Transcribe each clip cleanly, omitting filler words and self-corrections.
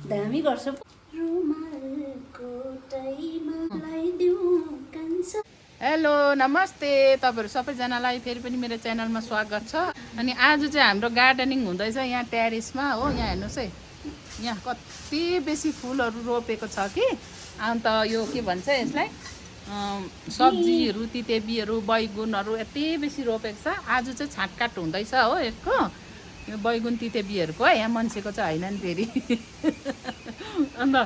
दामी गर्छ हेलो नमस्ते तपाईँहरू सबैजनालाई फेरि पनि मेरो च्यानलमा स्वागत छ। अनि आज चाहिँ हाम्रो गार्डनिङ हुँदैछ यहाँ टेरेसमा हो। यहाँ हेर्नुहोस् है, यहाँ कति बेसी फुलहरू रोपेको छ कि। अन्त यो के भन्छ यसलाई सब्जीहरू, तितेबीहरू, बैगुनहरू यति बेसी रोपेको छ। आज चाहिँ छाँटकाट हुँदैछ हो यसको, यो बैगुन तितेबीहरूको है। यहाँ मान्छेको चाहिँ होइन नि फेरि। अन्त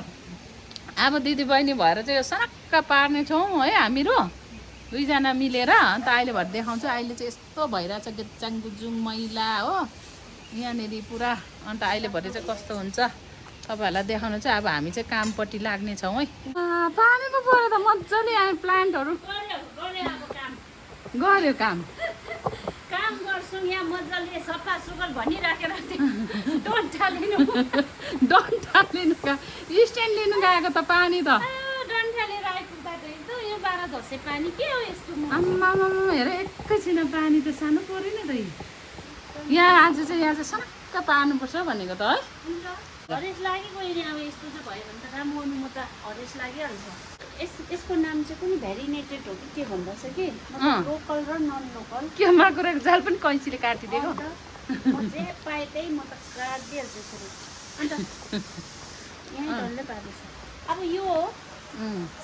अब दिदीबहिनी भएर चाहिँ यो सनक्क पार्ने छौँ है हामीहरू दुईजना मिलेर। अन्त अहिले भएर देखाउँछु। अहिले चाहिँ यस्तो भइरहेछ गेच्चाङ गुजुङ मैला हो यहाँनिर पुरा। अन्त अहिले भरे चाहिँ कस्तो हुन्छ तपाईँहरूलाई देखाउनु चाहिँ अब हामी चाहिँ कामपट्टि लाग्नेछौँ है। पानी पो पऱ्यो त मजाले। यहाँ प्लान्टहरू गऱ्यो काम गर्छौँ यहाँ मजाले सफा सुग्घर भनिराखेर डन्ठा लिनु का स्ट्यान्ड लिनु गएको त पानी त डन्ठा लिएर आइपुग्दा त एकदम यो 12 धसे पानी के हो यस्तो आम्मा हेर एकैछिन पानी त सानो पऱ्यो नि त। यहाँ आज चाहिँ यहाँ चाहिँ सनक्क पार्नुपर्छ भनेको त है। हरेस लागेको नि अब यस्तो चाहिँ भयो भने त राम्रो म त हरेस लागिहाल्छ। यसको नाम चाहिँ कुनै भेरिनेटेड हो कि के भन्दैछ कि लोकल र नन लोकल के माकुराको जाल पनि कैँचीले काटिदिएको जे पाए त्यही म त काटिदिइहाल्छु यसरी। अन्त यहीँ डल्लै पार्दैछ। अब यो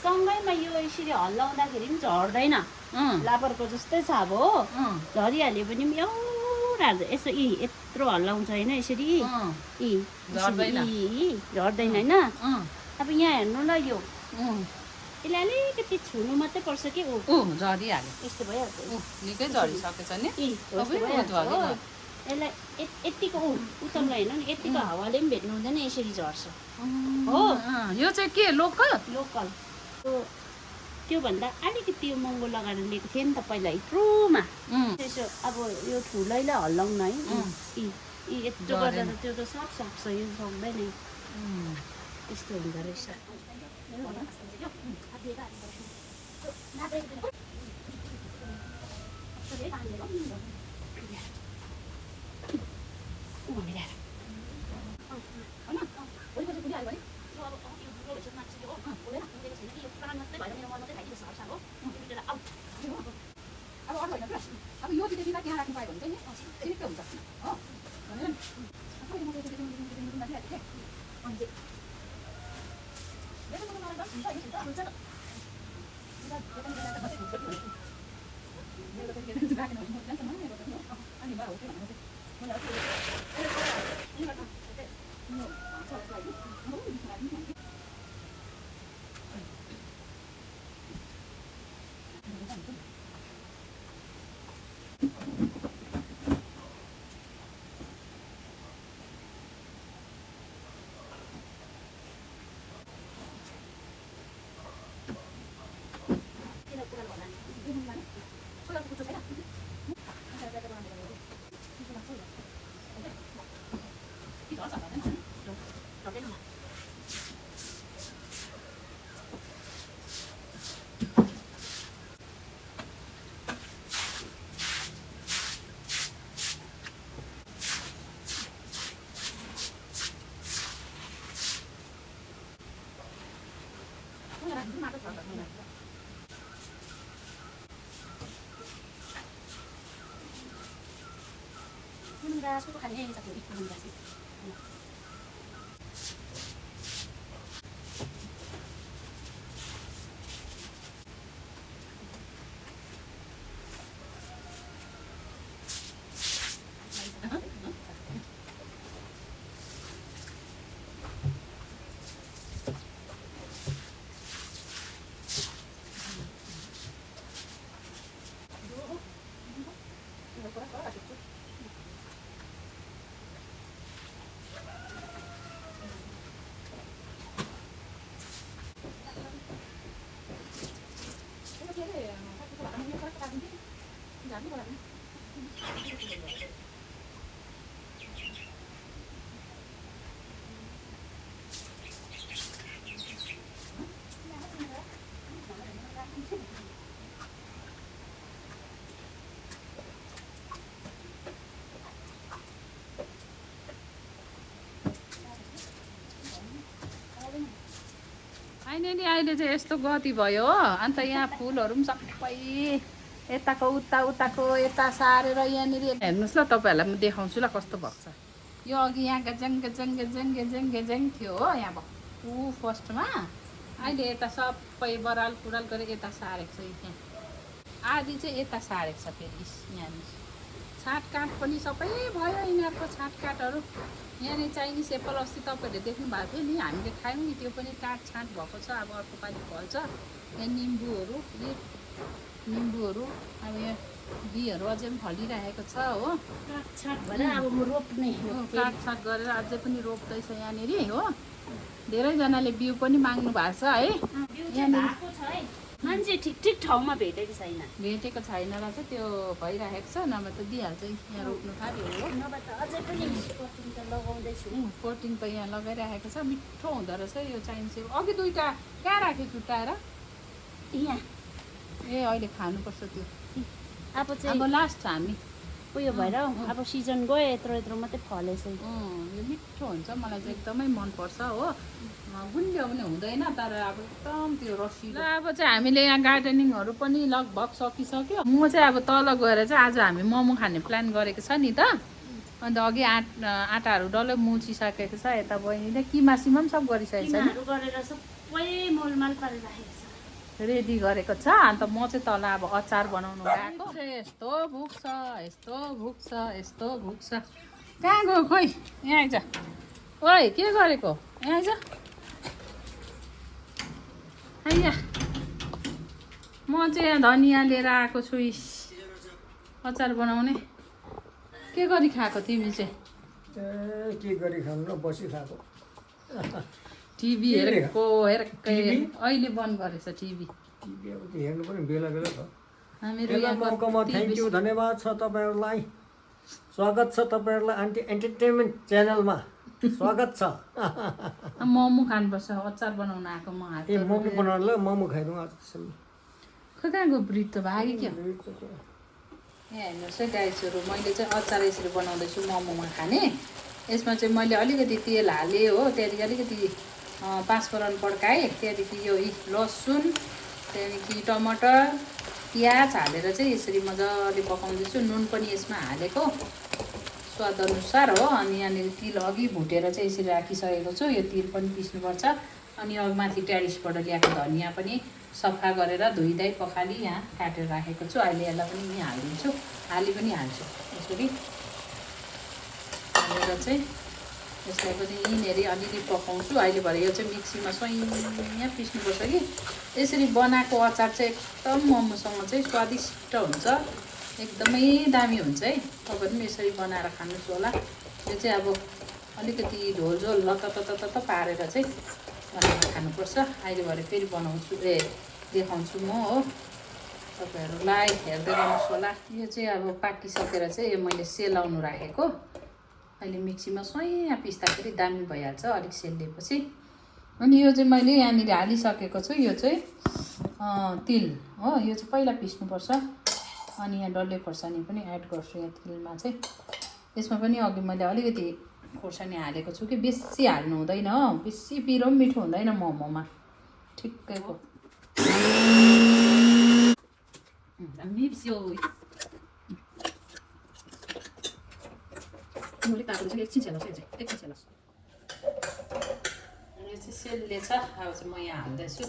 सँगैमा यो यसरी हल्लाउँदाखेरि पनि झर्दैन, लाबरको जस्तै छ अब हो। झरिहाल्यो भने पनि एउटा यसो यत्रो हल्लाउँछ होइन यसरी झर्दैन होइन। अब यहाँ हेर्नु ल यो यसलाई अलिकति छुनु मात्रै पर्छ कि झरिहाल्यो यस्तो भइहाल्छ। निकै झरिसकेछ नि यसलाई यतिको उतल्लो हेर्नु नि यतिको हावाले पनि भेट्नु हुँदैन यसरी झर्छ हो। यो चाहिँ के लोकल लोकल त्योभन्दा अलिकति यो महँगो लगाएर लिएको थिएँ नि त पहिला हित्रोमा। त्यसो अब यो ठुलैलाई हल्लाउन है यत्रो गर्दा त त्यो त सक्छ यो सक्दैन त्यस्तो हुँदो रहेछ। अब यो तितेबीलाई त्यहाँ राख्नु पायो भने चाहिँ नि सिरिक्कै हुन्छ हो भनेर नि suka kali ini satu ikut menjadi. होइन नि अहिले चाहिँ यस्तो गति भयो हो अन्त यहाँ फुलहरू पनि सबै यताको उताको यता सारेर यहाँनिर हेर्नुहोस् ल तपाईँहरूलाई म देखाउँछु ल कस्तो भएको छ यो अघि यहाँ गेजेङ थियो हो यहाँ भक्कु फर्स्टमा अहिले यता सबै बराल कुराल गरेर यता सारेको छ यहाँ आधी चाहिँ यता सारेको छ फेरि यहाँनिर छाँटकाँट पनि सबै भयो यिनीहरूको छाँटकाँटहरू यहाँनिर चाइनिज एप्पल अस्ति तपाईँहरूले देख्नु भएको थियो नि हामीले खायौँ नि त्यो पनि काटछाँट भएको छ अब अर्को पालि फल्छ यहाँ निम्बुहरू अब यहाँ बिईहरू अझै पनि फलिरहेको छ हो काटछाट भएर अब म रोप्ने काटछाट गरेर अझै पनि रोप्दैछ यहाँनिर हो धेरैजनाले बिउ पनि माग्नु भएको छ है मान्छे ठिक ठाउँमा भेटेको छैन र चाहिँ त्यो भइरहेको छ नभए त दिइहाल्छ यहाँ रोप्नु थाल्यो हो नभए त अझै पनि कटिङ त लगाउँदैछु कोटिङ त यहाँ लगाइरहेको छ मिठो हुँदो रहेछ यो चाइनिज अघि दुईवटा कहाँ राख्यो छुट्टाएर यहाँ ए अहिले खानुपर्छ त्यो अब चाहिँ अब लास्ट हामी उयो भएर अब सिजन गयो यत्रो मात्रै फलेछ यो मिठो हुन्छ मलाई चाहिँ एकदमै मनपर्छ हो गुलियो पनि हुँदैन तर अब एकदम त्यो रसिलो अब चाहिँ हामीले यहाँ गार्डनिङहरू पनि लगभग सकिसक्यो म चाहिँ अब तल गएर चाहिँ आज हामी मोमो खाने प्लान गरेको छ नि त अन्त अघि आँटाहरू डल्लै मुछिसकेको छ यता बहिनीले किमा सिमा पनि सब गरिसकेको छ गरेर सबै मोलमाल पारिराखेको छ रेडी गरेको छ अन्त म चाहिँ तल अब अचार बनाउनु गएको यस्तो भुक्छ कहाँ गयो खोइ यहाँ आइज ओइ के गरेको यहाँ आइज आइया म चाहिँ यहाँ धनियाँ लिएर आएको छु अचार बनाउने के गरी खाएको तिमी चाहिँ के गरी खानु न बसी खाएको टिभी हेरेको अहिले बन्द गरेछ टिभी अब त हेर्नु पनि बेला बेला छ हामीहरू मौकामा थ्याङ्क यू धन्यवाद छ तपाईँहरूलाई स्वागत छ तपाईँहरूलाई आन्टी एन्टरटेनमेन्ट च्यानलमा स्वागत छ मोमो खानुपर्छ अचार बनाउन आएको म हात ए मोमो बनाउनु ल मोमो खाइदिउँ आज खै कहाँको ब्रिड त भाग्यो क्या यहाँ हेर्नुहोस् है गाइसहरू मैले चाहिँ अचार यसरी बनाउँदैछु मोमोमा खाने यसमा चाहिँ मैले अलिकति तेल हालेँ हो त्यहाँदेखि अलिकति पाँचफोरन पड्काएँ त्यहाँदेखि यो लसुन त्यहाँदेखि टमाटर प्याज हालेर चाहिँ यसरी मजाले पकाउँदैछु नुन पनि यसमा हालेको स्वाद अनुसार हो अनि यहाँनिर तिल अघि भुटेर चाहिँ यसरी राखिसकेको छु यो तिल पनि पिस्नुपर्छ अनि अघि माथि टेरिसबाट ल्याएको धनियाँ पनि सफा गरेर धुइधाइ पखाली यहाँ काटेर राखेको छु अहिले यसलाई पनि यहीँ हालिदिन्छु हाली पनि हाल्छु यसरी हालेर चाहिँ यसलाई पनि यहीँनेरि अलिअलि पकाउँछु अहिले भरे यो चाहिँ मिक्सीमा यहाँ पिस्नुपर्छ कि यसरी बनाएको अचार चाहिँ एकदम मोमोसँग चाहिँ स्वादिष्ट हुन्छ एकदमै दामी हुन्छ है तपाईँहरू पनि यसरी बनाएर खानुहोस् होला यो चाहिँ अब अलिकति झोल लत पारेर चाहिँ बनाएर खानुपर्छ अहिले भरे फेरि बनाउँछु देखाउँछु म हो तपाईँहरूलाई हेर्दै गर्नुहोस् होला यो चाहिँ अब पाकिसकेर चाहिँ यो मैले सेलाउनु राखेको अहिले मिक्सीमा यहाँ पिस्दाखेरि दामी भइहाल्छ अलिक सेलिएपछि अनि यो चाहिँ मैले यहाँनिर हालिसकेको छु यो चाहिँ तिल हो यो चाहिँ पहिला पिस्नुपर्छ अनि यहाँ डल्ले खोर्सानी पनि एड गर्छु यहाँ तिलमा चाहिँ यसमा पनि अघि मैले अलिकति खोर्सानी हालेको छु कि बेसी हाल्नु हुँदैन हो बेसी पिरो पनि मिठो हुँदैन मोमोमा ठिक्कैको यो चाहिँ सेलले छ अब चाहिँ म यहाँ हाल्दैछु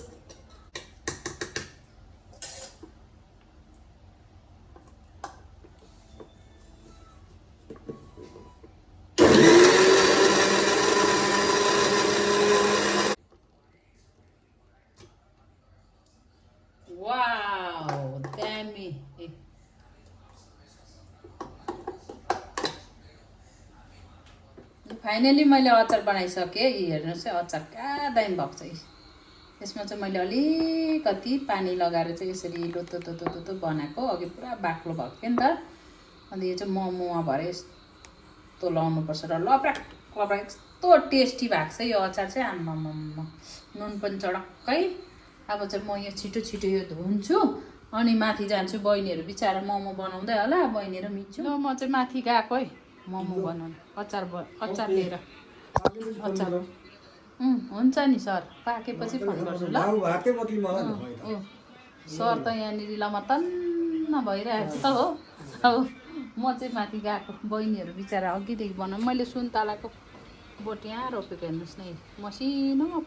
वाउ दामी फाइनली मैले अचार बनाइसकेँ हेर्नुहोस् है अचार कहाँ दामी भएको छ यसमा चाहिँ मैले अलिकति पानी लगाएर चाहिँ यसरी लोतो बनाएको अघि पुरा बाक्लो भएको थियो नि त अन्त यो चाहिँ मोमोमा भएर यस्तो लाउनुपर्छ र लप्राक यस्तो टेस्टी भएको छ यो अचार चाहिँ आम्मामा नुन पनि चडक्कै अब चाहिँ म यो छिटो यो धुन्छु अनि माथि जान्छु बहिनीहरू बिचारा मोमो बनाउँदै होला बहिनीहरू मिच्छु ल म चाहिँ माथि गएको है मोमो बनाउनु अचार लिएर अचार हुन्छ नि सर पाकेपछि फोन गर्छु ल भाउ भातै बदली मलाई नभए त। सर त यहाँनिर लमतन्न भइरहेको छ त हो अब म चाहिँ माथि गएको बहिनीहरू बिचरा अघिदेखि बनाउँ मैले सुन्तलाको बोट यहाँ रोपेको हेर्नुहोस् न मसिनोमा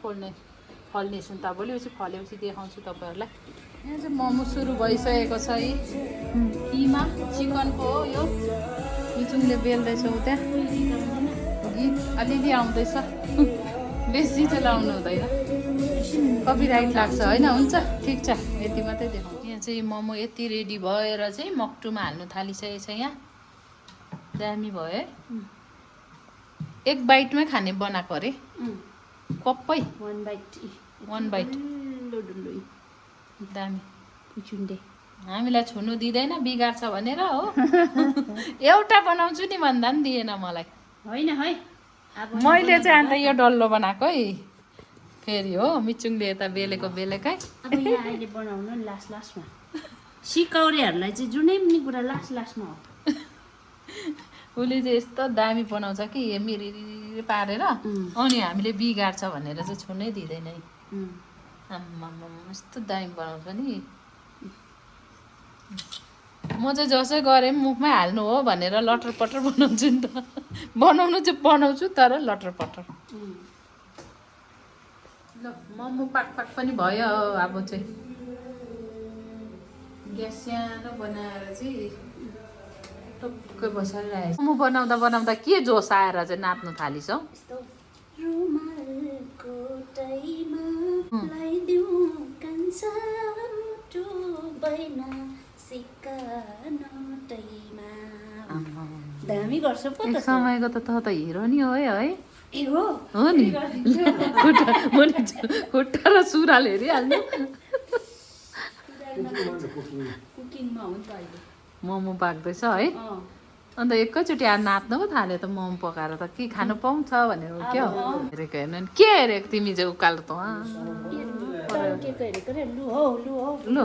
फल्ने सुन्ता भोलिपछि फलेपछि देखाउँछु तपाईँहरूलाई यहाँ चाहिँ मोमो सुरु भइसकेको छ है किमा चिकनको हो यो मिचुङले बेल्दैछ उता गीत अलिअलि आउँदैछ बेसी चाहिँ लाउनु हुँदैन कपिराइट लाग्छ होइन हुन्छ ठिक छ यति मात्रै देखाउँ यहाँ चाहिँ मोमो यति रेडी भएर चाहिँ मक्टुमा हाल्नु थालिसकेको छ यहाँ दामी भयो है एक बाइटमै खाने बनाएको अरे कप्पै वान बाइट दामी पुचुन्डे हामीलाई छुनु दिँदैन बिगार्छ भनेर हो एउटा बनाउँछु नि भन्दा नि दिएन मलाई होइन है अब मैले चाहिँ अन्त यो डल्लो बनाएको है फेरि हो मिचुङले यता बेलेकै अब यहाँ अहिले बनाउनु नि लास्टमा सिकाउरेहरूलाई चाहिँ जुनै पनि कुरा लास्टमा हो उसले चाहिँ यस्तो दामी बनाउँछ कि मिरिरी पारेर अनि हामीले बिगार्छ भनेर चाहिँ छुनै दिँदैन है आम्मामा यस्तो दामी बनाउँछ नि म चाहिँ जसै गरेँ पनि मुखमै हाल्नु हो भनेर लटर पटर बनाउँछु नि त बनाउनु चाहिँ बनाउँछु तर लटर पटर ल मोमो पाक पनि भयो अब चाहिँ ग्यास सानो बनाएर चाहिँ टक्कै बसाइरहेको मोमो बनाउँदा के जोस आएर चाहिँ नाच्नु थालिस हौ रुमालको टाइमा लाइदिउँ कान्छा टुबैना सिक्का नटैमा दामी गर्छ पो एक त समयको त हिरो नि हो है ए हो नि खुट्टा र सुराल हेरिहाल्नु कुकिङमा हो नि त अहिले मोमो पाक्दैछ है अन्त एकैचोटि आएर नाच्नु पो थाल्यो त मोमो पकाएर त के खानु पाउँछ भनेर क्या हेरेको हेर्नु नि के हेरेको तिमी चाहिँ उकालो त लु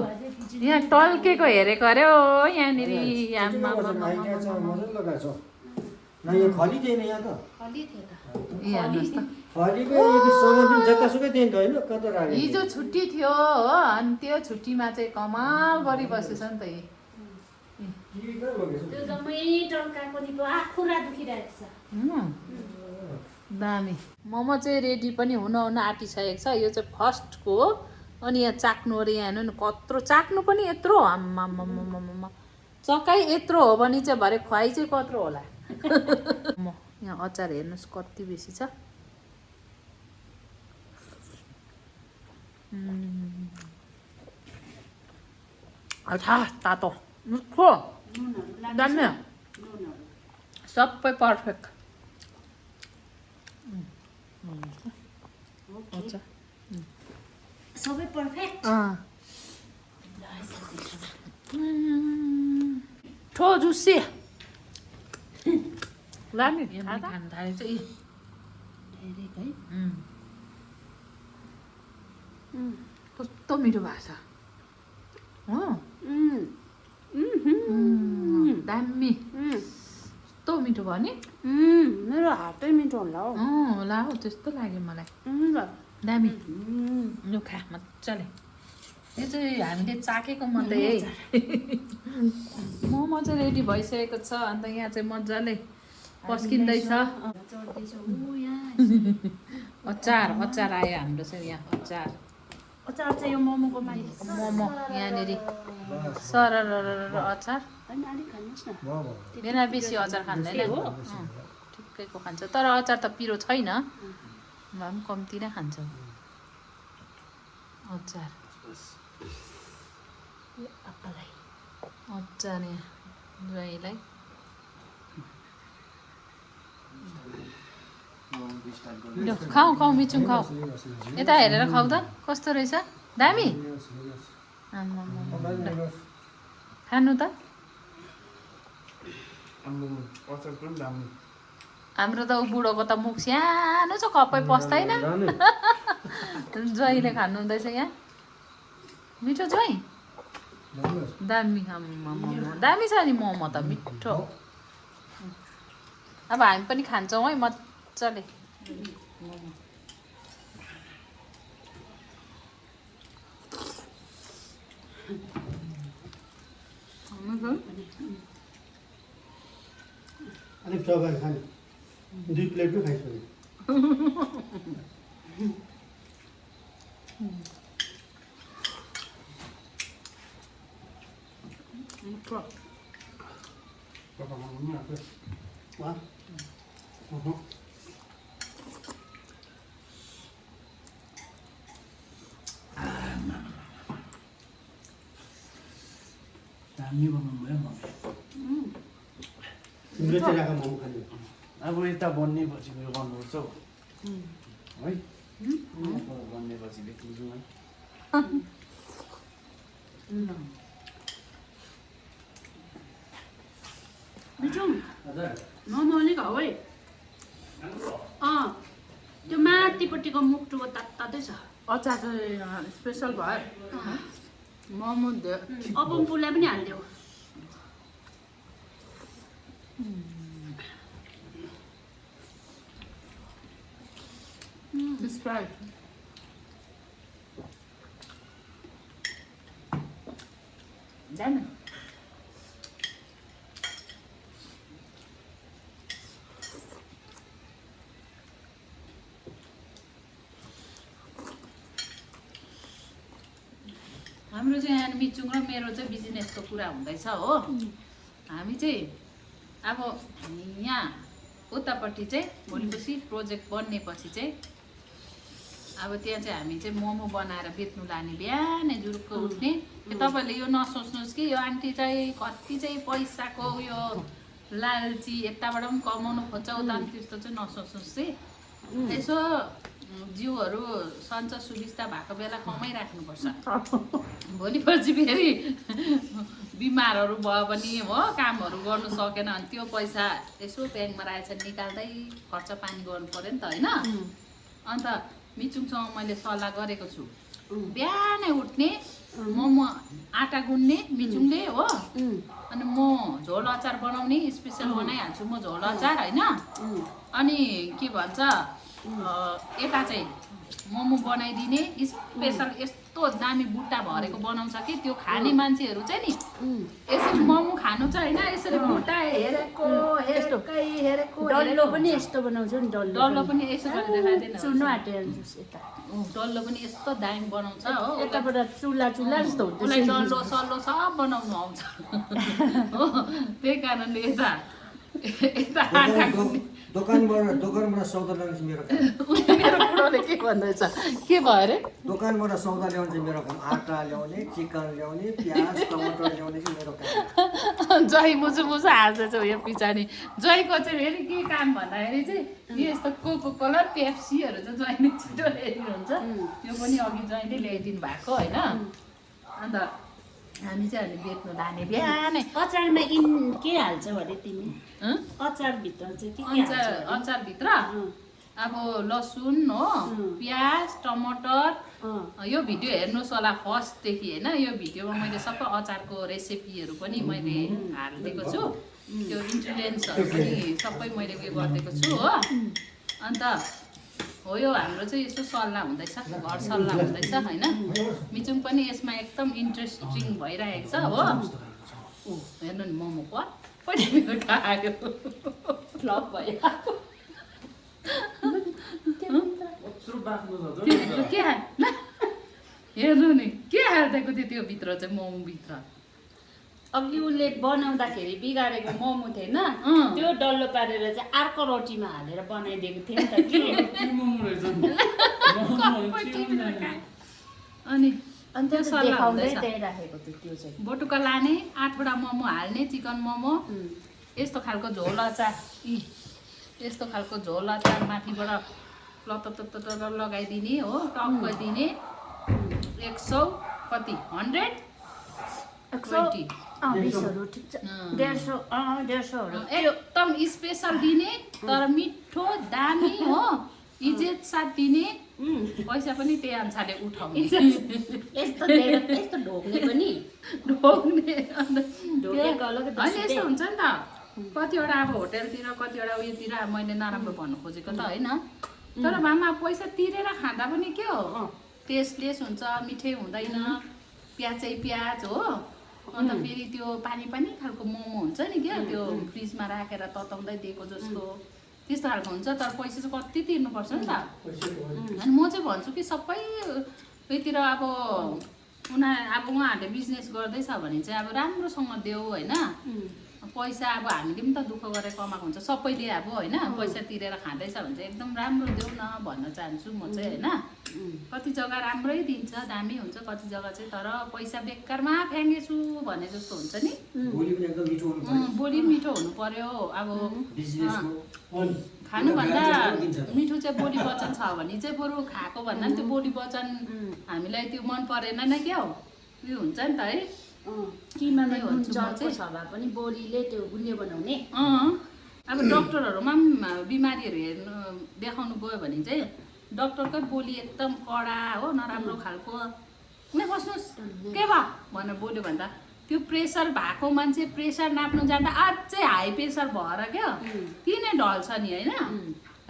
यहाँ टल्केको हेरेको अरे हो यहाँनिर न यो खली थिएन यहाँ त ए हेर्नुहोस् त खलीको जतासुकै थिएन त होइन कता राखेको हिजो छुट्टी थियो हो अनि त्यो छुट्टीमा चाहिँ कमाल गरिबसेछ नि त त्यो जम्मै टल्काको नि आँखुरा दुखिरहेको छ दामी मोमो चाहिँ रेडी पनि हुन आँटिसकेको छ यो चाहिँ फर्स्टको हो अनि यहाँ चाख्नु अरे यहाँ हेर्नु नि कत्रो चाख्नु पनि यत्रो आम्मामामामा चकाइ यत्रो हो भने चाहिँ भरे खुवाइ चाहिँ कत्रो होला म यहाँ अचार हेर्नुहोस् कति बेसी छ तातो मिठो दामी सबै पर्फेक्ट सबै पर्फेक्ट ठो जुसी लाने खानु थालेको चाहिँ कस्तो मिठो भएको छ हो दामी कस्तो मिठो भयो नि मेरो हातै मिठो होला हौ होला हौ त्यस्तो लाग्यो मलाई दामी लु खा मजाले यो चाहिँ हामीले चाखेको मात्रै है मोमो चाहिँ रेडी भइसकेको छ अन्त यहाँ चाहिँ मजाले पस्किँदैछ अचार आयो हाम्रो चाहिँ यहाँ अचार चाहिँ यो मोमोको मोमो यहाँनिर सरर अचार बिना बेसी अचार खाँदैन हो ठिक्कैको खान्छ तर अचार त पिरो छैन भए पनि कम्ती नै खान्छ अचार अचार यहाँ ज्वाइँलाई खाऊ मिचुङ खाऊ यता हेरेर खाऊ त कस्तो रहेछ दामी खानु त हाम्रो त बुढोको त मुख सानो छ कपै पस्दैन ज्वाइँले खानु हुँदैछ यहाँ मिठो ज्वाइँ दामी दामी छ नि मोमो त मिठो अब हामी पनि खान्छौँ है मजाले अलिक चौबार खाने 2 प्लेटमै खाइसक्यो दामी बनाउनु भयो म तिम्रो चाहिँ राख मोमो खाने अब यता बन्नेपछि मेरो गर्नुपर्छ हौ है बन्नेपछि देखिन्छु है बिजुङ हजुर मोमो अलिक हौ है त्यो माथिपट्टिको मुक्टुको तातै छ अचार चाहिँ स्पेसल भयो मोमो अपमपुलाई पनि हालिदेऊ स्प्राइट जाने हाम्रो चाहिँ यहाँ मिचुङ र मेरो चाहिँ बिजनेसको कुरा हुँदैछ हो हामी चाहिँ अब यहाँ उतापट्टि चाहिँ भोलिपर्सि प्रोजेक्ट बन्नेपछि चाहिँ अब त्यहाँ चाहिँ हामी चाहिँ मोमो बनाएर बेच्नु लाने बिहानै जुरुक्क उठ्ने तपाईँहरूले यो नसोच्नुहोस् कि यो आन्टी चाहिँ कति चाहिँ पैसाको यो लालची यताबाट पनि कमाउनु खोज्छ उता पनि त्यस्तो चाहिँ नसोच्नुहोस् कि यसो जिउहरू सञ्च सुविस्ता भएको बेला कमाइराख्नुपर्छ भोलिपर्सि फेरि बिमारहरू भयो भने हो कामहरू गर्नु सकेन भने त्यो पैसा यसो ब्याङ्कमा राखेछ निकाल्दै खर्च पानी गर्नु पऱ्यो नि त होइन अन्त मिचुङसँग मैले सल्लाह गरेको छु बिहानै उठ्ने मोमो आटा गुन्ने मिचुङले हो अनि म झोल अचार बनाउने स्पेसल बनाइहाल्छु म झोल अचार होइन अनि के भन्छ यता चाहिँ मोमो बनाइदिने स्पेसल यस्तो दामी बुट्टा भरेको बनाउँछ कि त्यो खाने मान्छेहरू चाहिँ नि यसरी मोमो खानु चाहिँ होइन यसरी बुट्टा हेरेको डल्लो पनि यस्तो बनाउँछु नि डल्लो पनि यसो गरेर देखाइदिनु चुर्नु आँटिहाल्नुहोस् यता डल्लो पनि यस्तो दामी बनाउँछ हो यताबाट चुला जस्तो उसलाई हुन्छ डल्लो सल्लो सब बनाउनु आउँछ हो त्यही कारणले यता आटा दोकानबाट सौदा ल्याउने चाहिँ मेरो काम मेरो बुढोले के भन्दैछ के भयो अरे दोकानबाट सौदा ल्याउने चाहिँ मेरो काम आटा ल्याउने चिकन ल्याउने प्याज टमाटर ल्याउने चाहिँ मेरो काम जय मुजु मुजु हाँस्दैछ यो पछाडि जयको चाहिँ फेरि के काम भन्दाखेरि चाहिँ यस्तो कोको कोला पेप्सीहरू चाहिँ जयले छिटो ल्याइदिनुहुन्छ त्यो पनि अघि जयले ल्याइदिनु भएको होइन अन्त हामी चाहिँ अहिले बेच्नु लाने बिहानै अचारमा के हाल्छौ अरे तिमी अचारभित्र चाहिँ के हाल्छौ अचारभित्र अब लसुन हो प्याज टमाटर यो भिडियो हेर्नुहोस् होला फर्स्टदेखि होइन यो भिडियोमा मैले सबै अचारको रेसिपीहरू पनि मैले हालिदिएको छु त्यो इन्ग्रिडियन्ट्सहरू पनि सबै मैले उयो गरिदिएको छु हो अन्त हो यो हाम्रो चाहिँ यस्तो सल्लाह हुँदैछ घर सल्लाह हुँदैछ होइन मिचुङ पनि यसमा एकदम इन्ट्रेस्टिङ भइरहेको छ हो हेर्नु नि मोमो पनि मेरो खायो फ्लप भयो के हेर्नु नि के हालिदिएको थियो त्यो भित्र चाहिँ मोमोभित्र अघि उसले बनाउँदाखेरि बिगारेको मोमो थिएन त्यो डल्लो पारेर चाहिँ अर्को रोटीमा हालेर बनाइदिएको थियो नि त अनि त्यो सल्लाह हुँदैछ राखेको थियो त्यो चाहिँ बटुका लाने 8वटा मोमो हाल्ने चिकन मोमो यस्तो खालको झोल अचार यस्तो खालको झोल अचार माथिबाट लततत लगाइदिने हो टक्क दिने 100 कति 120 20हरू ठिक छ 150 एकदम स्पेसल दिने तर मिठो दामी हो इज्जत साथ दिने पैसा पनि त्यही अनुसारले उठाउने यस्तो ढोक्ने पनि ढोक्ने ढोकेको अलग होइन यस्तो हुन्छ नि त कतिवटा अब होटेलतिर कतिवटा उयोतिर मैले नराम्रो भन्नु खोजेको त होइन तर मामा पैसा तिरेर खाँदा पनि के हो टेस्टलेस हुन्छ मिठै हुँदैन प्याज हो अन्त फेरि त्यो पानी पानी खालको मोमो हुन्छ नि क्या त्यो फ्रिजमा राखेर तताउँदै दिएको जस्तो त्यस्तो खालको हुन्छ तर पैसा चाहिँ कति तिर्नुपर्छ नि त अनि म चाहिँ भन्छु कि सबै यतिर अब उहाँहरूले बिजनेस गर्दैछ भने चाहिँ अब राम्रोसँग देऊ होइन पैसा अब हामीले पनि त दुःख गरेर कमाएको हुन्छ सबैले अब होइन पैसा तिरेर खाँदैछ भने चाहिँ एकदम राम्रो देऊ न भन्न चाहन्छु म चाहिँ होइन कति जग्गा राम्रै दिन्छ दामी हुन्छ कति जग्गा चाहिँ तर पैसा बेकारमा फ्याँकेछु भने जस्तो हुन्छ नि बोली मिठो हुनु पर्यो अब खानुभन्दा मिठो चाहिँ बोली वचन छ भने चाहिँ बरु खाएको भन्दा पनि त्यो बोली वचन हामीलाई त्यो मन परेन नै क्या हो उयो हुन्छ नि त है किमामा नुन चर्को छ भए पनि बोलीले त्यो गुलियो बनाउने अब डक्टरहरूमा पनि बिमारीहरू हेर्नु देखाउनु गयो भने चाहिँ डक्टरकै बोली एकदम कडा हो नराम्रो खालको नै बस्नुहोस् के भयो भनेर बोल्यो भन्दा त्यो प्रेसर भएको मान्छे प्रेसर नाप्नु जाँदा अझै हाई प्रेसर भएर क्या ती नै ढल्छ नि होइन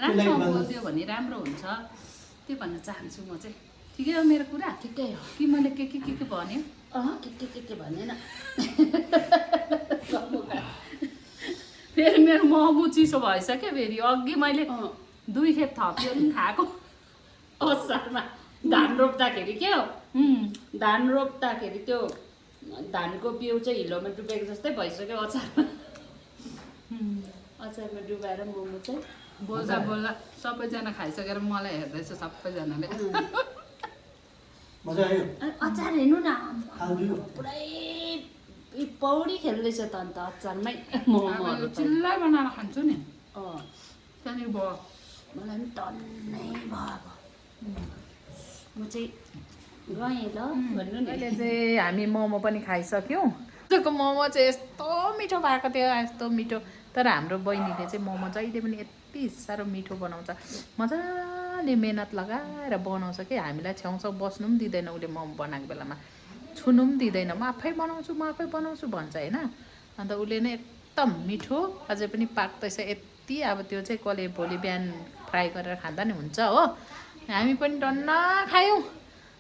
राम्रोसँग बोलिदियो भने राम्रो हुन्छ त्यो भन्न चाहन्छु म चाहिँ ठिकै हो मेरो कुरा ठिकै हो कि मैले के भन्यो के भनेन फेरि मेरो मोमो चिसो भइसक्यो फेरि अघि मैले 2 खेप थप्यो नि खाएको असारमा धान रोप्दाखेरि क्या धान रोप्दाखेरि त्यो धानको बिउ चाहिँ हिलोमा डुबेको जस्तै भइसक्यो अचारमा डुबाएर मोमो चाहिँ बोल्दा बोल्दा सबैजना खाइसकेर मलाई हेर्दैछ सबैजनाले अचार हेर्नु न पुरै पौडी खेल्दैछ त अन्त अचारमै मोमोहरू चिल्लै बनाएर खान्छु नि त्यहाँनिर भयो मलाई पनि टन्नै भयो म चाहिँ गएँ ल भन्नु नि अहिले चाहिँ हामी मोमो पनि खाइसक्यौँ आजको मोमो चाहिँ यस्तो मिठो भएको थियो यस्तो मिठो तर हाम्रो बहिनीले चाहिँ मोमो जहिले पनि यति साह्रो मिठो बनाउँछ मजाले मेहनत लगाएर बनाउँछ कि हामीलाई छेउछाउ बस्नु पनि दिँदैन उसले मोमो बनाएको बेलामा छुनु पनि दिँदैन म आफै बनाउँछु भन्छ होइन अन्त उसले नै एकदम मिठो अझै पनि पाक्दैछ यति अब त्यो चाहिँ कसले भोलि बिहान फ्राई गरेर खाँदा नि हुन्छ हो हामी पनि टन्न खायौँ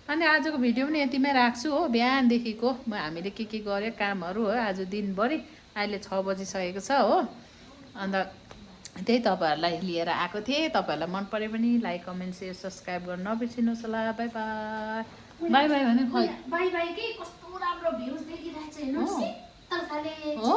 अनि आजको भिडियो पनि यतिमै राख्छु हो बिहानदेखिको हामीले के गर्यो कामहरू हो आज दिनभरि अहिले 6 बजिसकेको छ हो अन्त त्यही तपाईँहरूलाई लिएर आएको थिएँ तपाईँहरूलाई मन पऱ्यो भने लाइक कमेन्ट सेयर सब्सक्राइब गर्न नबिर्सिनुहोस् होला बाई बाई भने बाई बाई के कस्तो राम्रो भ्युज देखिरहेछ हेर्नुहोस् हो